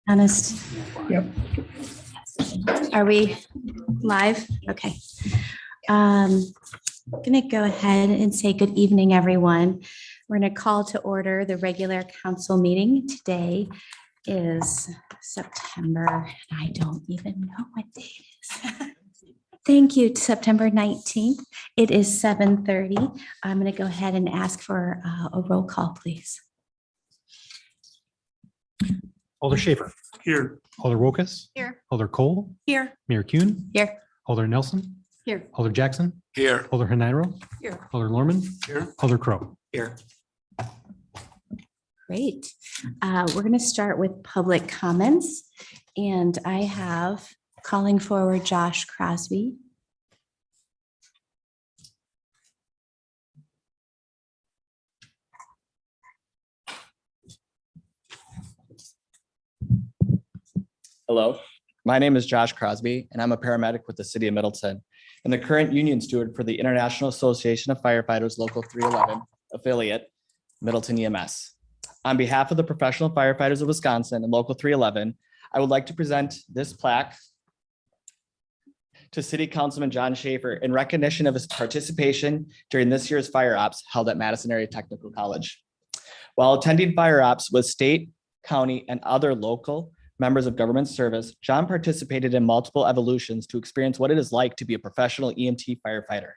Honest. Yep. Are we live? Okay. I'm going to go ahead and say good evening, everyone. We're going to call to order the regular council meeting. Today is September, and I don't even know what day it is. Thank you, September 19th. It is 7:30. I'm going to go ahead and ask for a roll call, please. Alder Schaefer. Here. Alder Wokus. Here. Alder Cole. Here. Mayor Kuhn. Here. Alder Nelson. Here. Alder Jackson. Here. Alder Hinairo. Here. Alder Lorman. Here. Alder Crow. Here. Great. We're going to start with public comments, and I have calling forward Josh Crosby. Hello, my name is Josh Crosby, and I'm a paramedic with the City of Middleton and the current union steward for the International Association of Firefighters Local 311 affiliate, Middleton EMS. On behalf of the Professional Firefighters of Wisconsin and Local 311, I would like to present this plaque to City Councilman John Schaefer in recognition of his participation during this year's fire ops held at Madison Area Technical College. While attending fire ops with state, county, and other local members of government service, John participated in multiple evolutions to experience what it is like to be a professional EMT firefighter.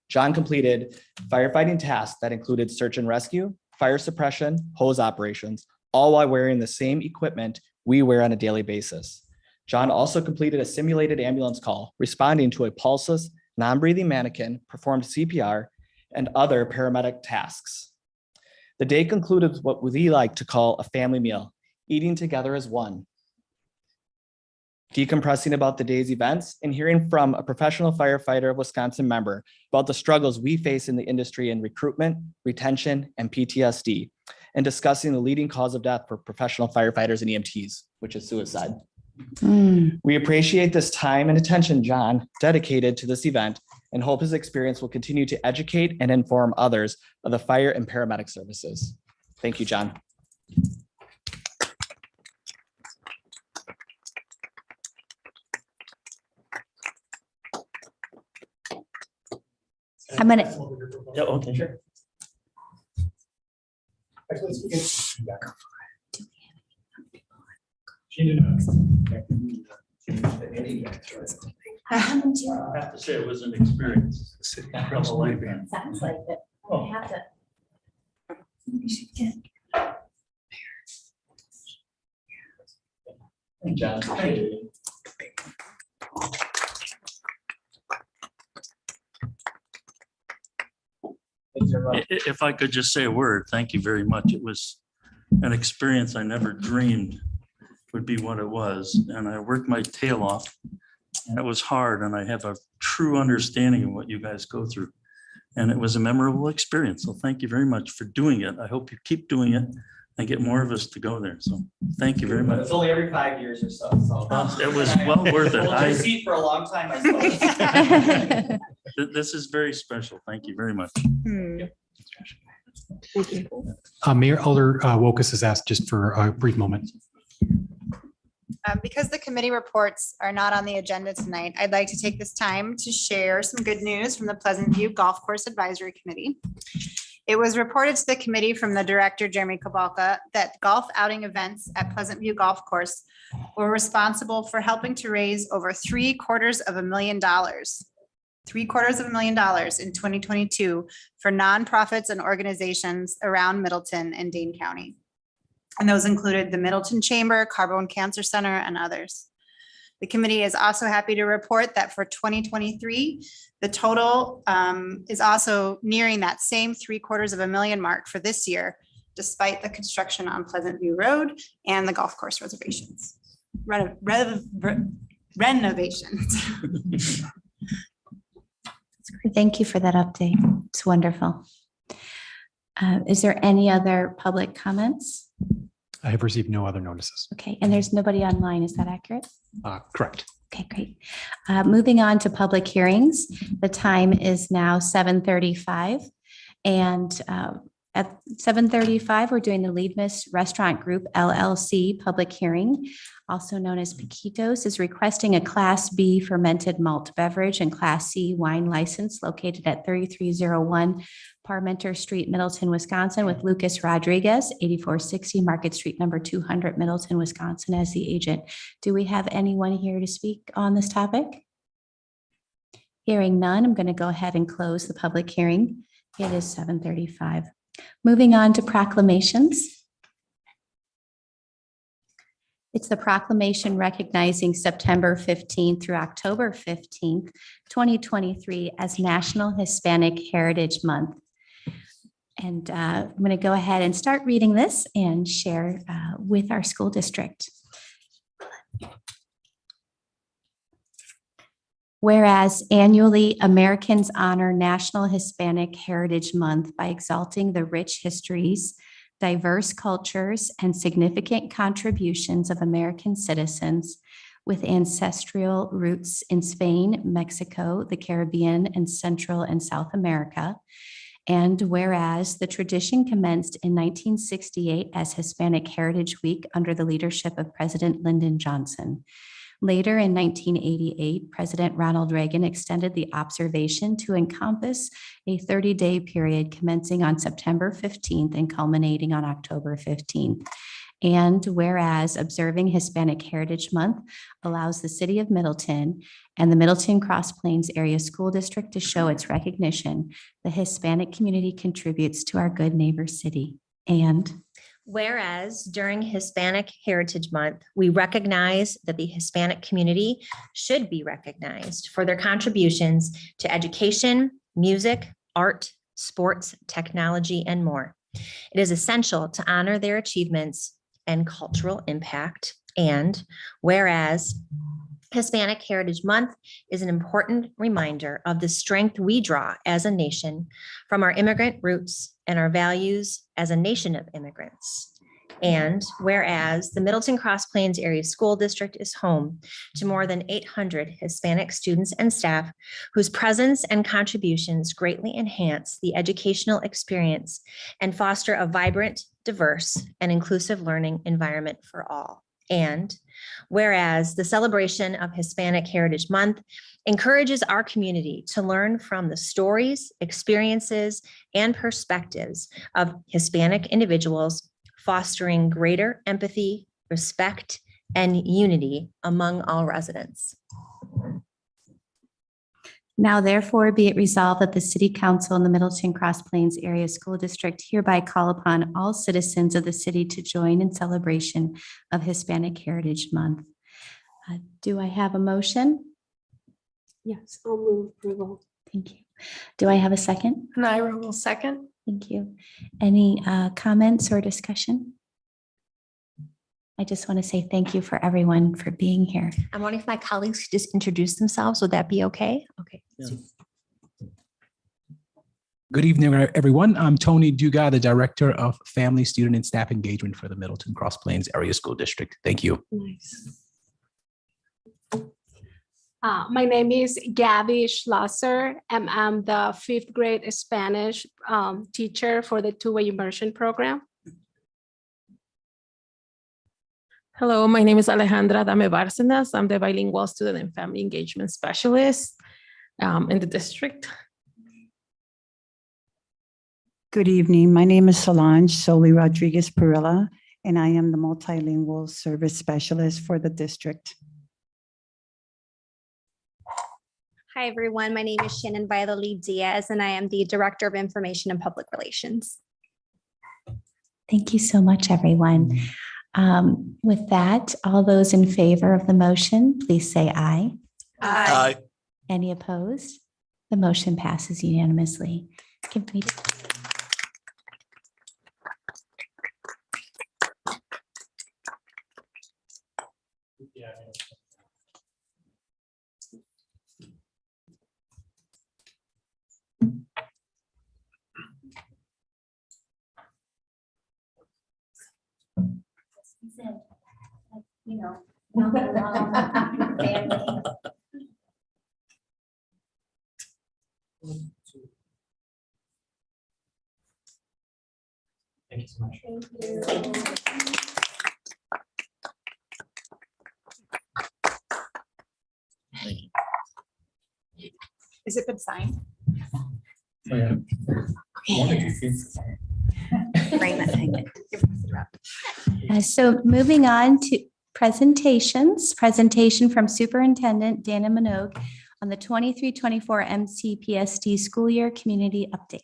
John completed firefighting tasks that included search and rescue, fire suppression, hose operations, all while wearing the same equipment we wear on a daily basis. John also completed a simulated ambulance call, responding to a pulseless, non-breathing mannequin, performed CPR, and other paramedic tasks. The day concluded with what we like to call a family meal, eating together as one, decompressing about the day's events, and hearing from a professional firefighter Wisconsin member about the struggles we face in the industry in recruitment, retention, and PTSD, and discussing the leading cause of death for professional firefighters and EMTs, which is suicide. We appreciate this time and attention John dedicated to this event and hope his experience will continue to educate and inform others of the fire and paramedic services. Thank you, John. I'm going to, Yeah, okay, sure. I have to say it was an experience. sounds like it. I have to. We should get. John. If I could just say a word, thank you very much. It was an experience I never dreamed would be what it was. And I worked my tail off. And it was hard. And I have a true understanding of what you guys go through. And it was a memorable experience. So thank you very much for doing it. I hope you keep doing it and get more of us to go there. So thank you very much. It's only every 5 years or so. It was well worth it. Hold your seat for a long time, I suppose. This is very special. Thank you very much. Mayor Alder Wokus has asked just for a brief moment. Because the committee reports are not on the agenda tonight, I'd like to take this time to share some good news from the Pleasant View Golf Course Advisory Committee. It was reported to the committee from the director, Jeremy Kabalka, that golf outing events at Pleasant View Golf Course were responsible for helping to raise over $750,000 in 2022 for nonprofits and organizations around Middleton and Dane County. And those included the Middleton Chamber, Carbone Cancer Center, and others. The committee is also happy to report that for 2023, the total is also nearing that same $750,000 mark for this year, despite the construction on Pleasant View Road and the golf course renovations. Thank you for that update. It's wonderful. Is there any other public comments? I have received no other notices. Okay, and there's nobody online. Is that accurate? Correct. Okay, great. Moving on to public hearings. The time is now 7:35. And At 7:35, we're doing the Lead Miss Restaurant Group LLC public hearing, also known as Paquitos, is requesting a Class B fermented malt beverage and Class C wine license located at 3301 Parmenter Street, Middleton, Wisconsin, with Lucas Rodriguez, 8460 Market Street, number 200, Middleton, Wisconsin, as the agent. Do we have anyone here to speak on this topic? Hearing none, I'm going to go ahead and close the public hearing. It is 7:35. Moving on to proclamations. It's the proclamation recognizing September 15th through October 15th, 2023 as National Hispanic Heritage Month. And I'm going to go ahead and start reading this and share with our school district. Whereas annually, Americans honor National Hispanic Heritage Month by exalting the rich histories, diverse cultures, and significant contributions of American citizens with ancestral roots in Spain, Mexico, the Caribbean, and Central and South America. And whereas the tradition commenced in 1968 as Hispanic Heritage Week under the leadership of President Lyndon Johnson. Later in 1988, President Ronald Reagan extended the observation to encompass a 30-day period commencing on September 15th and culminating on October 15th. And whereas observing Hispanic Heritage Month allows the city of Middleton and the Middleton Cross Plains Area School District to show its recognition, the Hispanic community contributes to our good neighbor city. And whereas during Hispanic Heritage Month, we recognize that the Hispanic community should be recognized for their contributions to education, music, art, sports, technology, and more. It is essential to honor their achievements and cultural impact. And whereas Hispanic Heritage Month is an important reminder of the strength we draw as a nation from our immigrant roots and our values as a nation of immigrants. And whereas the Middleton Cross Plains Area School District is home to more than 800 Hispanic students and staff whose presence and contributions greatly enhance the educational experience and foster a vibrant, diverse, and inclusive learning environment for all. And whereas the celebration of Hispanic Heritage Month encourages our community to learn from the stories, experiences, and perspectives of Hispanic individuals, fostering greater empathy, respect, and unity among all residents. now therefore be it resolved that the City Council in the Middleton Cross Plains Area School District hereby call upon all citizens of the city to join in celebration of Hispanic Heritage Month. Do I have a motion? Yes, I'll move approval. Thank you. Do I have a second? And I will second. Thank you. Any comments or discussion? I just want to say thank you for everyone for being here. I'm wondering if my colleagues could just introduce themselves. Would that be okay? Okay. Yeah. Good evening, everyone. I'm Tony Duga, the Director of Family, Student, and Staff Engagement for the Middleton Cross Plains Area School District. Thank you. Nice. My name is Gabby Schlosser, and I'm the 5th grade Spanish teacher for the two-way immersion program. Hello, my name is Alejandra Dame Bárcenas. I'm the bilingual student and family engagement specialist in the district. Good evening. My name is Solange Soli Rodriguez Perilla, and I am the multilingual service specialist for the district. Hi, everyone. My name is Shannon Viola Diaz, and I am the Director of Information and Public Relations. Thank you so much, everyone. With that, all those in favor of the motion, please say aye. Aye. Any opposed? The motion passes unanimously. Give me. You know, family. Thank you so much. Is it been signed? Oh, yeah. Bring that thing. So moving on to presentations, presentation from Superintendent Dana Minogue on the 23-24 MCPSD school year community update.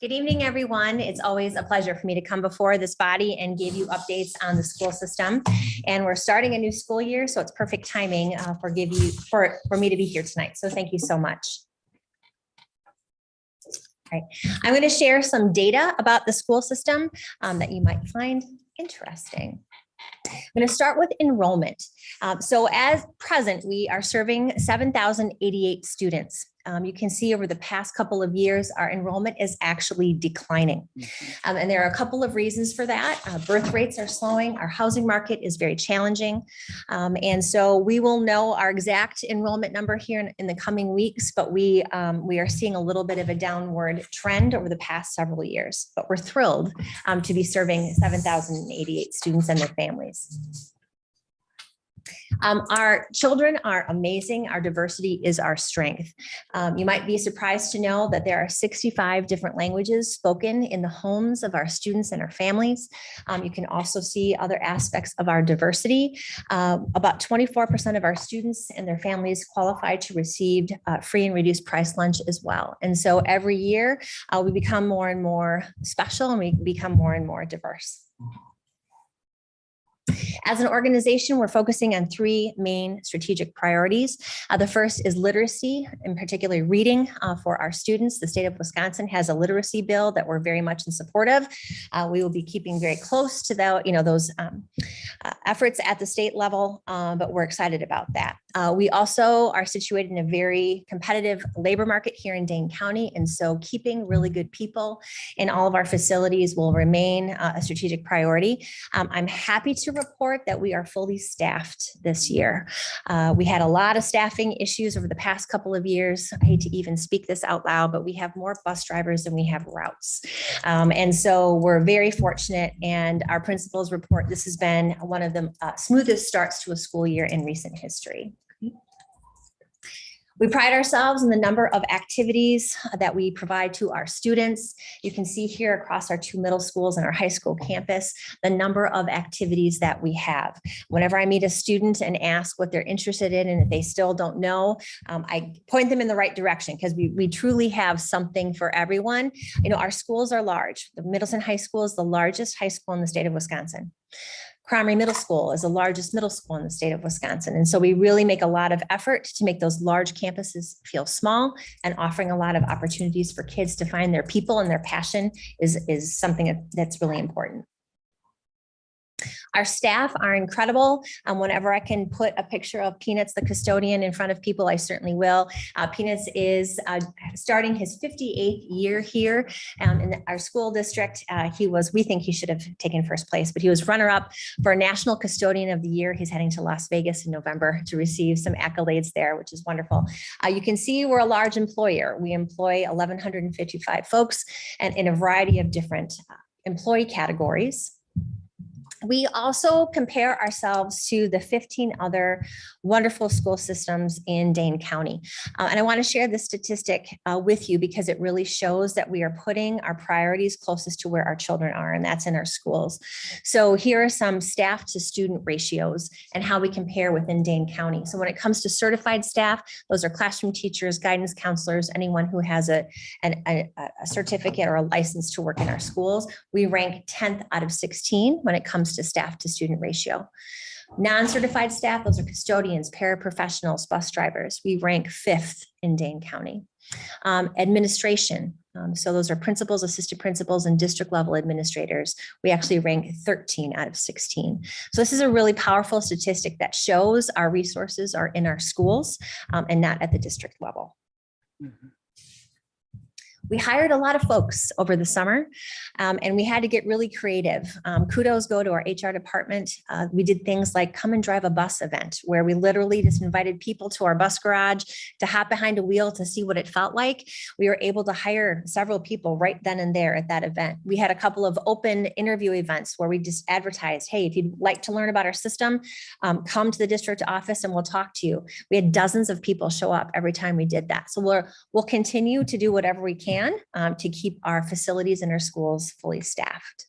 Good evening, everyone. It's always a pleasure for me to come before this body and give you updates on the school system. And we're starting a new school year, so it's perfect timing for me to be here tonight. So thank you so much. All right. I'm going to share some data about the school system that you might find interesting. I'm going to start with enrollment. So as present, we are serving 7,088 students. You can see over the past couple of years, our enrollment is actually declining. And there are a couple of reasons for that. Birth rates are slowing. Our housing market is very challenging. And so we will know our exact enrollment number here in the coming weeks, but we are seeing a little bit of a downward trend over the past several years. But we're thrilled to be serving 7,088 students and their families. Our children are amazing. Our diversity is our strength. You might be surprised to know that there are 65 different languages spoken in the homes of our students and our families. You can also see other aspects of our diversity. About 24% of our students and their families qualify to receive free and reduced price lunch as well. And so every year we become more and more special and we become more and more diverse. As an organization, we're focusing on three main strategic priorities. The first is literacy, in particular reading for our students. The state of Wisconsin has a literacy bill that we're very much in support of. We will be keeping very close to those efforts at the state level, but we're excited about that. We also are situated in a very competitive labor market here in Dane County, and so keeping really good people in all of our facilities will remain a strategic priority. I'm happy to report that we are fully staffed this year. We had a lot of staffing issues over the past couple of years. I hate to even speak this out loud, but we have more bus drivers than we have routes. And so we're very fortunate, and our principals report this has been one of the smoothest starts to a school year in recent history. We pride ourselves in the number of activities that we provide to our students. You can see here across our two middle schools and our high school campus, the number of activities that we have. Whenever I meet a student and ask what they're interested in, and if they still don't know, I point them in the right direction because we truly have something for everyone. You know, our schools are large. The Middleton High School is the largest high school in the state of Wisconsin. Cromery Middle School is the largest middle school in the state of Wisconsin. And so we really make a lot of effort to make those large campuses feel small, and offering a lot of opportunities for kids to find their people and their passion is something that's really important. Our staff are incredible. Whenever I can put a picture of Peanuts, the custodian, in front of people, I certainly will. Peanuts is starting his 58th year here in our school district. We think he should have taken first place, but he was runner-up for National Custodian of the Year. He's heading to Las Vegas in November to receive some accolades there, which is wonderful. You can see we're a large employer. We employ 1,155 folks and in a variety of different employee categories. We also compare ourselves to the 15 other wonderful school systems in Dane County. And I want to share this statistic with you because it really shows that we are putting our priorities closest to where our children are, and that's in our schools. So here are some staff to student ratios and how we compare within Dane County. So when it comes to certified staff, those are classroom teachers, guidance counselors, anyone who has a certificate or a license to work in our schools. We rank 10th out of 16 when it comes to staff to student ratio. Non-certified staff, those are custodians, paraprofessionals, bus drivers. We rank 5th in Dane County. Administration, so those are principals, assistant principals, and district level administrators. We actually rank 13 out of 16. So this is a really powerful statistic that shows our resources are in our schools and not at the district level. We hired a lot of folks over the summer, and we had to get really creative. Kudos go to our HR department. We did things like come and drive a bus event, where we literally just invited people to our bus garage to hop behind a wheel to see what it felt like. We were able to hire several people right then and there at that event. We had a couple of open interview events where we just advertised, hey, if you'd like to learn about our system, come to the district office and we'll talk to you. We had dozens of people show up every time we did that. So we'll continue to do whatever we can to keep our facilities and our schools fully staffed.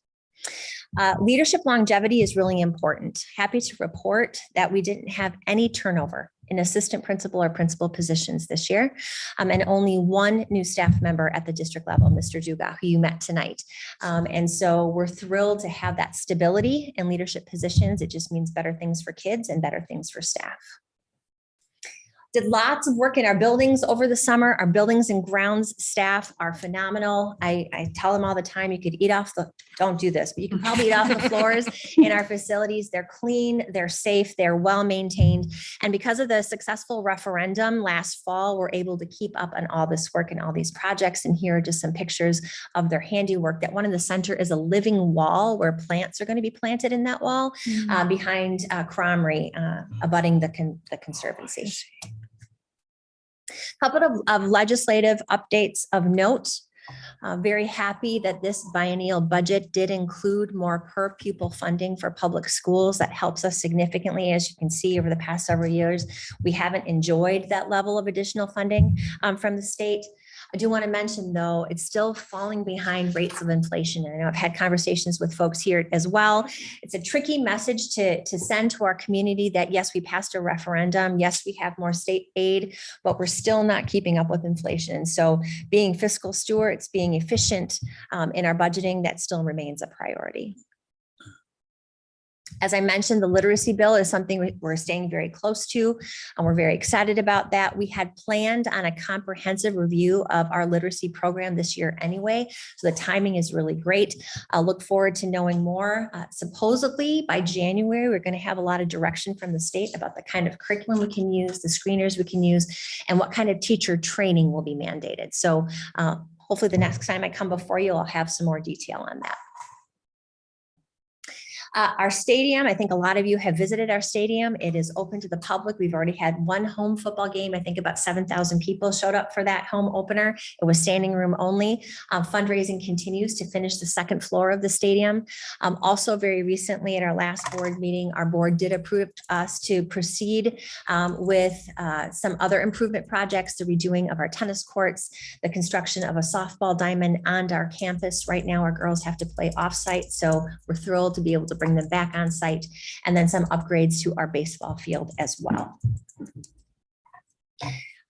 Leadership longevity is really important. Happy to report that we didn't have any turnover in assistant principal or principal positions this year, and only one new staff member at the district level, Mr. Duga, who you met tonight. And so we're thrilled to have that stability in leadership positions. It just means better things for kids and better things for staff. Did lots of work in our buildings over the summer. Our buildings and grounds staff are phenomenal. I tell them all the time, you could eat off the, don't do this, but you can probably eat off the floors in our facilities. They're clean, they're safe, they're well-maintained. And because of the successful referendum last fall, we're able to keep up on all this work and all these projects. And here are just some pictures of their handiwork. That one in the center is a living wall where plants are going to be planted in that wall behind Cromrie, abutting the Conservancy. A couple of legislative updates of note. Very happy that this biennial budget did include more per pupil funding for public schools. That helps us significantly. As you can see, over the past several years, we haven't enjoyed that level of additional funding from the state. I do want to mention, though, it's still falling behind rates of inflation. And I know I've had conversations with folks here as well. It's a tricky message to send to our community that, yes, we passed a referendum. Yes, we have more state aid, but we're still not keeping up with inflation. So being fiscal stewards, being efficient in our budgeting, that still remains a priority. As I mentioned, the literacy bill is something we're staying very close to, and we're very excited about that. We had planned on a comprehensive review of our literacy program this year anyway, so the timing is really great. I'll look forward to knowing more. Supposedly by January, we're going to have a lot of direction from the state about the kind of curriculum we can use, the screeners we can use, and what kind of teacher training will be mandated. So hopefully the next time I come before you, I'll have some more detail on that. Our stadium, I think a lot of you have visited our stadium. It is open to the public. We've already had one home football game. I think about 7,000 people showed up for that home opener. It was standing room only. Fundraising continues to finish the second floor of the stadium. Also very recently at our last board meeting, our board did approve us to proceed with some other improvement projects, the redoing of our tennis courts, the construction of a softball diamond on our campus. Right now, our girls have to play off-site, so we're thrilled to be able to bring them back on site, and then some upgrades to our baseball field as well.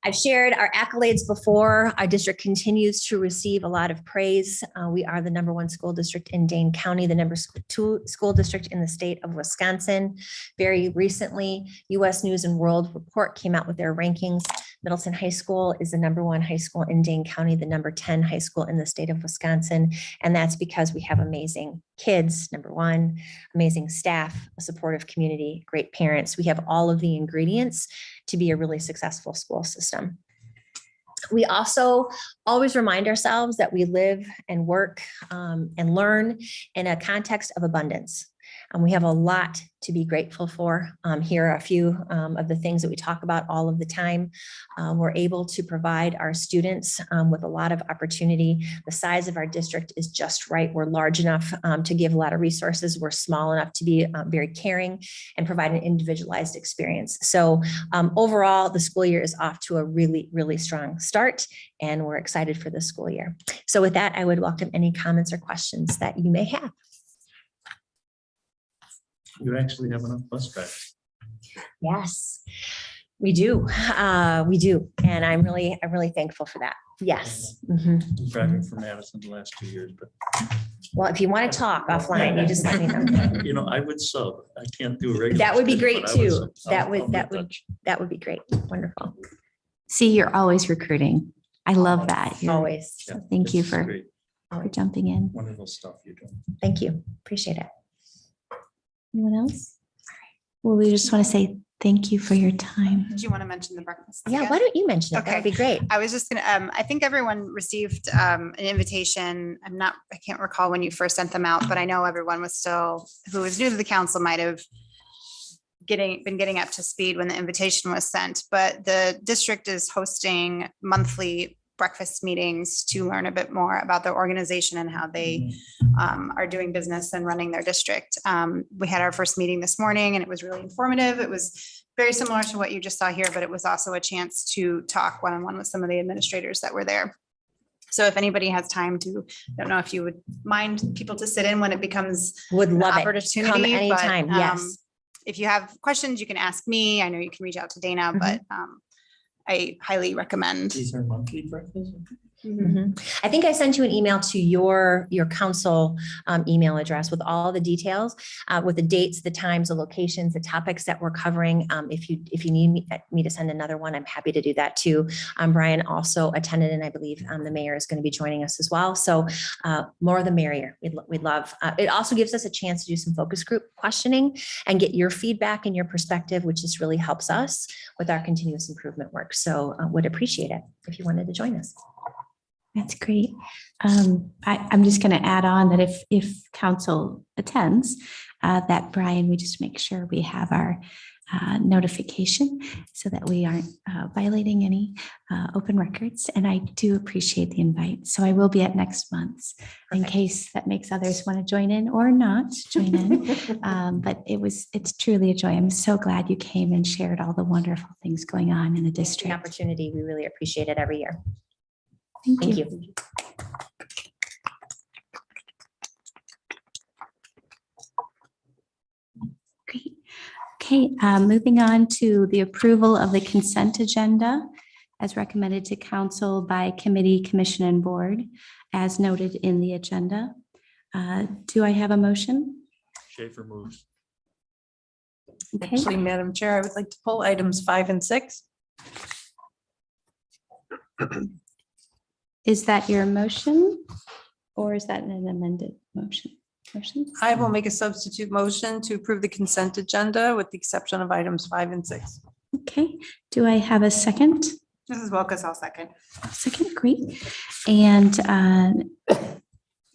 I've shared our accolades before. Our district continues to receive a lot of praise. We are the #1 school district in Dane County, the #2 school district in the state of Wisconsin. Very recently, U.S. News and World Report came out with their rankings. Middleton High School is the #1 high school in Dane County, the #10 high school in the state of Wisconsin. And that's because we have amazing kids, #1, amazing staff, a supportive community, great parents. We have all of the ingredients to be a really successful school system. We also always remind ourselves that we live and work and learn in a context of abundance. And we have a lot to be grateful for. Here are a few of the things that we talk about all of the time. We're able to provide our students with a lot of opportunity. The size of our district is just right. We're large enough to give a lot of resources. We're small enough to be very caring and provide an individualized experience. So overall, the school year is off to a really, really strong start, and we're excited for the school year. So with that, I would welcome any comments or questions that you may have. You actually have enough bus drivers. Yes, we do. We do. And I'm really thankful for that. Yes. Mhm. Driving from Madison the last 2 years, but Well, if you want to talk offline, you just let me know. you know, I would sub. I can't do a regular. That would be schedule, great but I would too. sub. That I'll would be in touch. that would be great. Wonderful. See, you're always recruiting. I love that. You're- Always. Yeah, Thank you this is for great. jumping in. Wonderful stuff you're doing. Thank you. Appreciate it. Anyone else? All right. Well, we just want to say Thank you for your time. Did you want to mention the breakfast? Yeah, again? why don't you mention it? That would be great. I was just gonna, I think everyone received an invitation. I can't recall when you first sent them out, but I know everyone was still, who was new to the council might have been getting up to speed when the invitation was sent. But the district is hosting monthly breakfast meetings to learn a bit more about their organization and how they are doing business and running their district. We had our first meeting this morning and it was really informative. It was very similar to what you just saw here, but it was also a chance to talk one-on-one with some of the administrators that were there. So if anybody has time to, I don't know if you would mind people to sit in when it becomes Would an love it. Come opportunity. but, anytime. Yes. If you have questions, you can ask me. I know you can reach out to Dana, but I highly recommend. These are monthly breakfasts? Mhm. I think I sent you an email to your council email address with all the details, with the dates, the times, the locations, the topics that we're covering. If you need me to send another one, I'm happy to do that too. Brian also attended, and I believe the mayor is going to be joining us as well. So more the merrier. We'd love. It also gives us a chance to do some focus group questioning and get your feedback and your perspective, which just really helps us with our continuous improvement work. So would appreciate it if you wanted to join us. That's great. I'm just going to add on that if council attends, that Brian, we just make sure we have our notification so that we aren't violating any open records. And I do appreciate the invite. So I will be at next month's in case that makes others want to join in or not join in. But it's truly a joy. I'm so glad you came and shared all the wonderful things going on in the The district. opportunity, we really appreciate it every year. Thank you. Thank you. Great. Okay, moving on to the approval of the consent agenda as recommended to council by committee, commission, and board, as noted in the agenda. Do I have a motion? Schaefer moves. Okay, Actually, Madam Chair, I would like to pull items 5 and 6. is that your motion or is that an amended motion? I will make a substitute motion to approve the consent agenda with the exception of items 5 and 6. Okay, do I have a second? This is Wilkes, I'll second. Second, great. And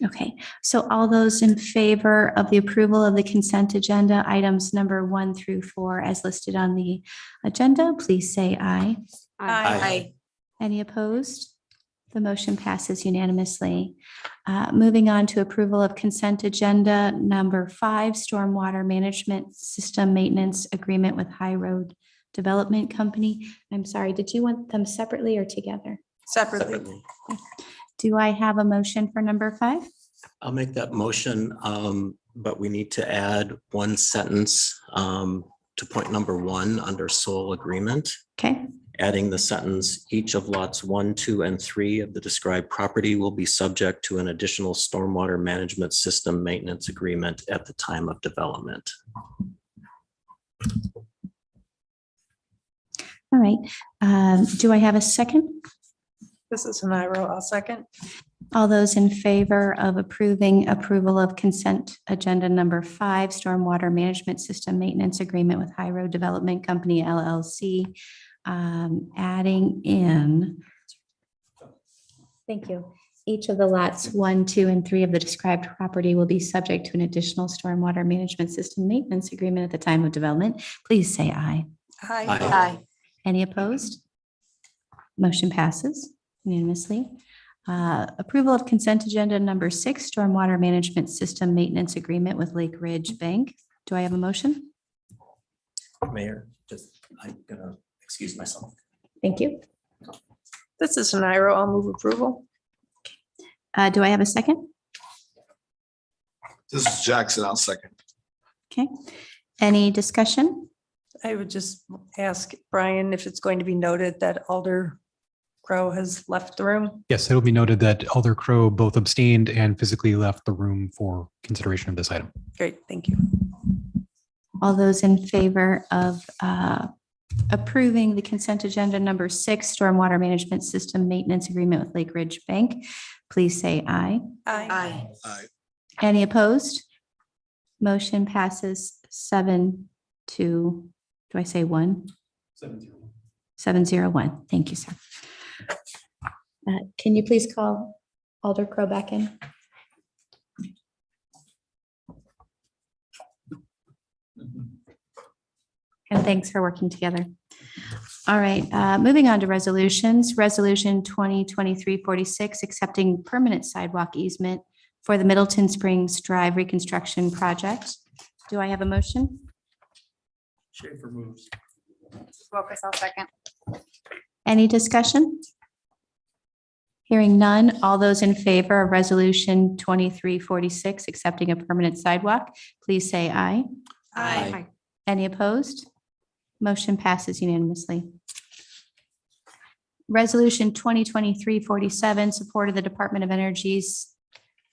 okay, so all those in favor of the approval of the consent agenda, items number 1 through 4 as listed on the agenda, please say aye. Aye. Any opposed? The motion passes unanimously. Moving on to approval of consent agenda number 5, stormwater management system maintenance agreement with High Road Development Company. I'm sorry, did you want them separately or together? Separately. Do I have a motion for number 5? I'll make that motion, but we need to add one sentence to point number 1 under sole agreement. Okay, Adding the sentence, each of lots 1, 2, and 3 of the described property will be subject to an additional stormwater management system maintenance agreement at the time of development. all right. Do I have a second? This is Nairo. I'll second. All those in favor of approving approval of consent agenda number 5, stormwater management system maintenance agreement with High Road Development Company LLC, adding in, thank you. Each of the lots 1, 2, and 3 of the described property will be subject to an additional stormwater management system maintenance agreement at the time of development. Please say aye. Aye. Any opposed? Motion passes unanimously. Approval of consent agenda number 6, stormwater management system maintenance agreement with Lake Ridge Bank. Do I have a motion? Mayor, I'm gonna excuse myself. Thank you. This is Nairo. I'll move approval. Do I have a second? This is Jackson. I'll second. Okay. Any discussion? I would just ask Brian if it's going to be noted that Alder Crow has left the room. Yes, it'll be noted that Alder Crow both abstained and physically left the room for consideration of this item. Great, thank you. All those in favor of approving the consent agenda number 6, stormwater management system maintenance agreement with Lake Ridge Bank, please say aye. Aye. Aye. Any opposed? Motion passes 7-1. Do I say 1? 701. Thank you, sir. Can you please call Alder Crow back in? And thanks for working together. All right, moving on to resolutions. Resolution 2023-46, accepting permanent sidewalk easement for the Middleton Springs Drive reconstruction project. Do I have a motion? Schaefer moves. Wilkes, I'll second. Any discussion? Hearing none, all those in favor of resolution 23-46, accepting a permanent sidewalk, please say aye. Aye. Any opposed? Motion passes unanimously. Resolution 2023-47, support of the Department of Energy's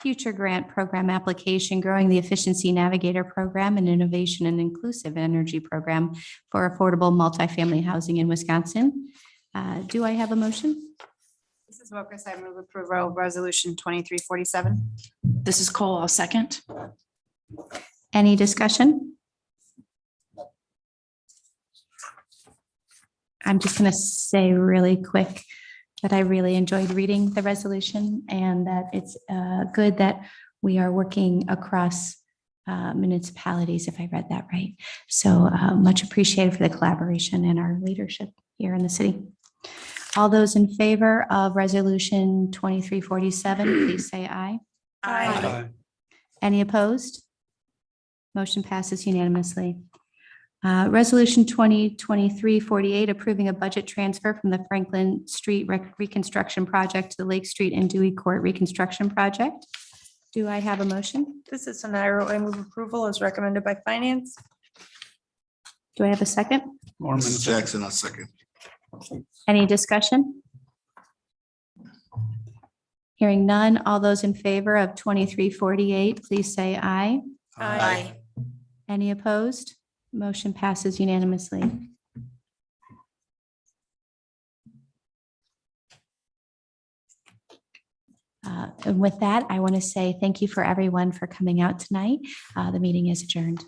future grant program application, growing the efficiency navigator program and innovation and inclusive energy program for affordable multifamily housing in Wisconsin. Do I have a motion? This is Wilkes. I move approval of resolution 2347. This is Cole. I'll second. Any discussion? I'm just going to say really quick that I really enjoyed reading the resolution and that it's good that we are working across municipalities, if I read that right. So much appreciated for the collaboration and our leadership here in the city. All those in favor of resolution 2347, please say aye. Aye. Any opposed? Motion passes unanimously. Resolution 2023-48, approving a budget transfer from the Franklin Street reconstruction project to the Lake Street and Dewey Court reconstruction project. Do I have a motion? This is Soniro. I move approval as recommended by finance. Do I have a second? Mrs. Jackson, I'll second. Any discussion? Hearing none, all those in favor of 2348, please say aye. Aye. Any opposed? Motion passes unanimously. And with that, I want to say thank you for everyone for coming out tonight. The meeting is adjourned.